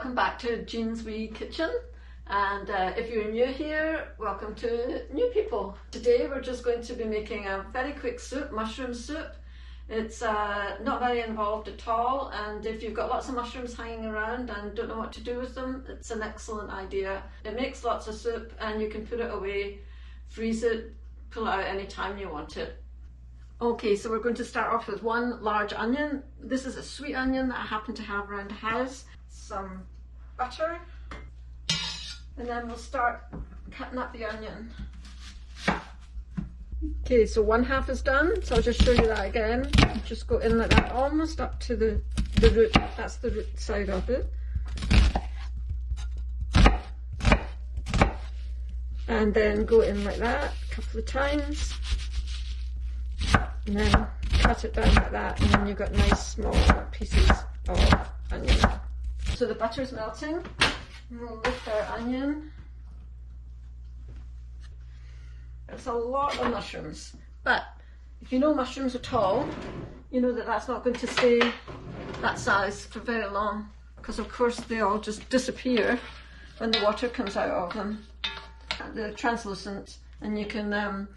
welcome back to Jean's Wee Kitchen. And if you're new here, welcome to new people. Today we're just going to be making a very quick soup, mushroom soup. It's not very involved at all, and if you've got lots of mushrooms hanging around and don't know what to do with them, it's an excellent idea. It makes lots of soup and you can put it away, freeze it, pull it out anytime you want it. Okay, so we're going to start off with one large onion. This is a sweet onion that I happen to have around the house. Some butter, and then we'll start cutting up the onion. Okay, so one half is done, so I'll just show you that again. Just go in like that, almost up to the root. That's the root side of it. And then go in like that a couple of times. And then cut it down like that, and then you've got nice small pieces of onion. So the butter's melting, and we'll lift our onion. It's a lot of mushrooms, but if you know mushrooms at all, you know that that's not going to stay that size for very long, because of course they all just disappear when the water comes out of them. They're translucent, and you can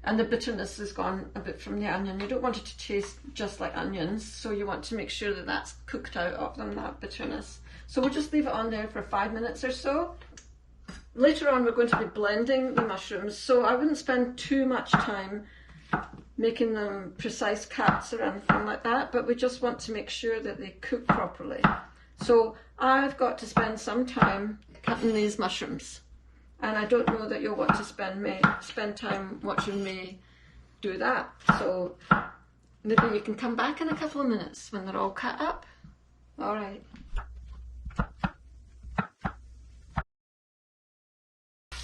and the bitterness is gone a bit from the onion. You don't want it to taste just like onions, so you want to make sure that that's cooked out of them, that bitterness. So we'll just leave it on there for 5 minutes or so. Later on we're going to be blending the mushrooms, so I wouldn't spend too much time making them precise cuts or anything like that, but we just want to make sure that they cook properly. So I've got to spend some time cutting these mushrooms, and I don't know that you'll want to spend time watching me do that. So maybe you can come back in a couple of minutes when they're all cut up. All right.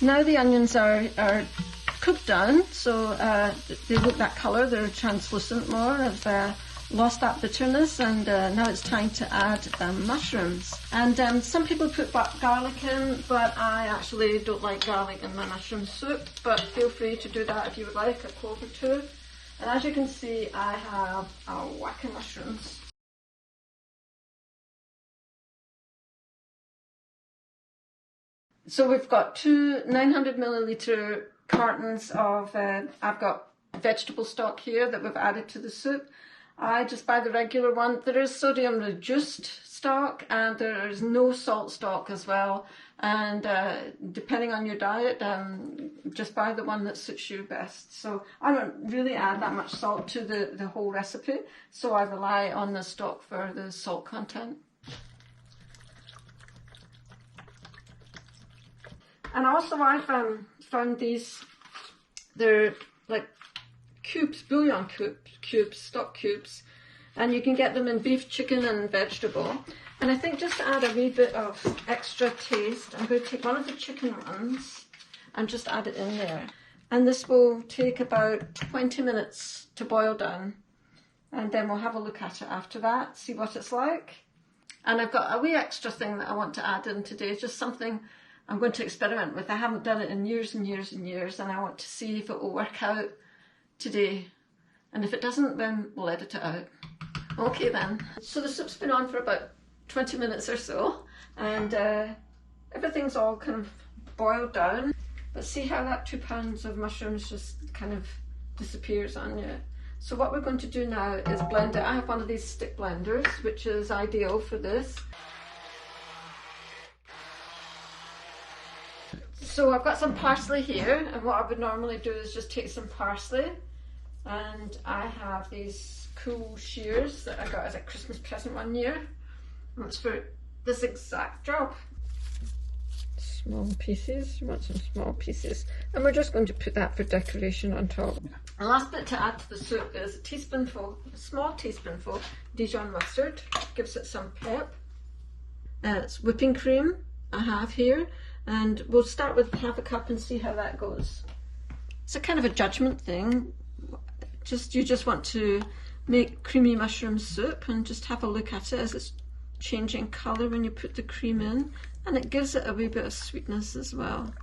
Now the onions are cooked down, so they look that colour, they're translucent more. I've lost that bitterness, and now it's time to add mushrooms. And some people put garlic in, but I actually don't like garlic in my mushroom soup, but feel free to do that if you would like, a clove or two. And as you can see, I have a whack of mushrooms. So we've got two 900 milliliter cartons of, I've got vegetable stock here that we've added to the soup. I just buy the regular one. There is sodium reduced stock, and there is no salt stock as well. And depending on your diet, just buy the one that suits you best. So I don't really add that much salt to the whole recipe, so I rely on the stock for the salt content. And also I've found these, they're like cubes, bouillon cubes, stock cubes, and you can get them in beef, chicken and vegetable. And I think just to add a wee bit of extra taste, I'm going to take one of the chicken ones and just add it in there. And this will take about 20 minutes to boil down, and then we'll have a look at it after that, see what it's like. And I've got a wee extra thing that I want to add in today, just something I'm going to experiment with. I haven't done it in years and years and years, and I want to see if it will work out today. And if it doesn't, then we'll edit it out. Okay then. So the soup's been on for about 20 minutes or so, and everything's all kind of boiled down. But see how that 2 pounds of mushrooms just kind of disappears on you. So what we're going to do now is blend it. I have one of these stick blenders, which is ideal for this. So I've got some parsley here, and what I would normally do is just take some parsley, and I have these cool shears that I got as a Christmas present one year, and it's for this exact job. Small pieces, you want some small pieces, and we're just going to put that for decoration on top. The last bit to add to the soup is a teaspoonful, a small teaspoonful Dijon mustard, gives it some pep. It's whipping cream I have here. And we'll start with half a cup and see how that goes. It's a kind of a judgment thing. You just want to make creamy mushroom soup and just have a look at it as it's changing colour when you put the cream in. And it gives it a wee bit of sweetness as well.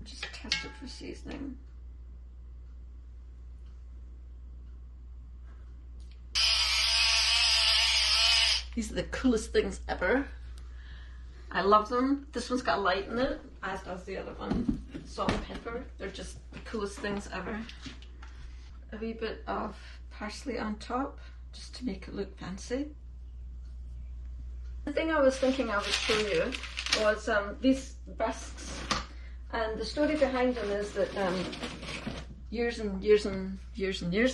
Just test it for seasoning. These are the coolest things ever. I love them. This one's got a light in it, as does the other one. Salt and pepper. They're just the coolest things ever. A wee bit of parsley on top, just to make it look fancy. The thing I was thinking I would show you was these rusks. And the story behind them is that years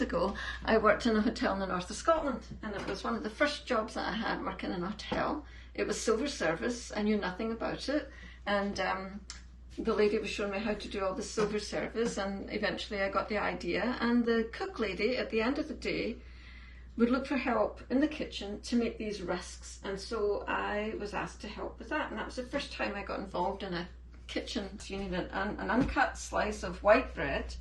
ago, I worked in a hotel in the north of Scotland, and it was one of the first jobs that I had working in a hotel. It was silver service. I knew nothing about it, and the lady was showing me how to do all the silver service, and eventually I got the idea. And the cook lady at the end of the day would look for help in the kitchen to make these rusks, and so I was asked to help with that, and that was the first time I got involved in a kitchen. You need an uncut slice of white bread,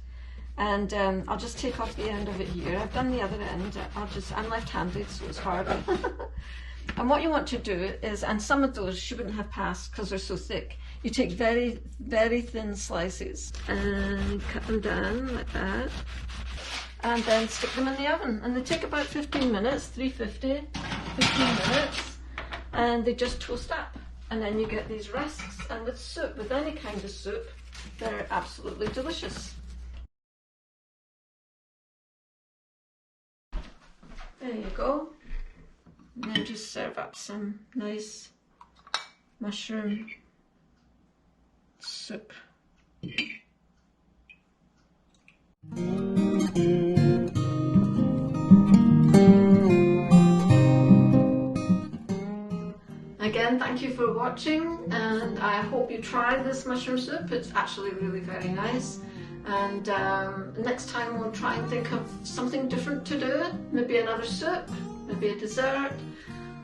and I'll just take off the end of it here. I've done the other end. I'm left-handed, so it's hard. And what you want to do is, and some of those she wouldn't have passed because they're so thick, you take very, very thin slices and cut them down like that, and then stick them in the oven, and they take about 15 minutes, 350, 15 minutes, and they just toast up. And then you get these rusks, and with soup, with any kind of soup, they're absolutely delicious. There you go. And then just serve up some nice mushroom soup. Again, thank you for watching, and I hope you try this mushroom soup. It's actually really very nice. And next time we'll try and think of something different to do. Maybe another soup, maybe a dessert.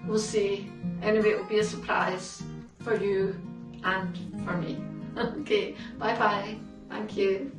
We'll see. Anyway, it will be a surprise for you and for me. Okay, bye bye. Thank you.